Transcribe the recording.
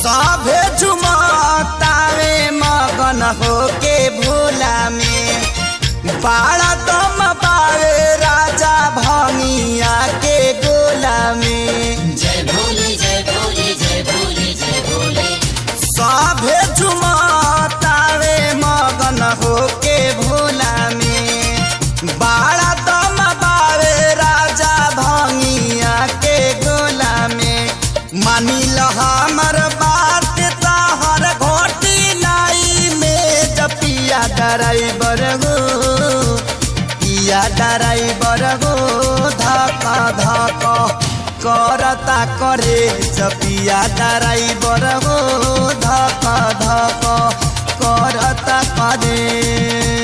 सभे झुमतावे मगन होके भोला में बाड़ा दम पावे राजा भंगिया के गोला में। जय भोले जय भोले जय भोले जय भोले। सभे झुमतावे मगन होके भोला में बाड़ा दम पावे राजा भंगिया के गोला में। मानी ल हमर बात तहर घोटी नाई में जपिया ड्राइवर हो पिया ड्राइवर हो धक धक करता करे जपिया ड्राइवर हो धक धक करता करे।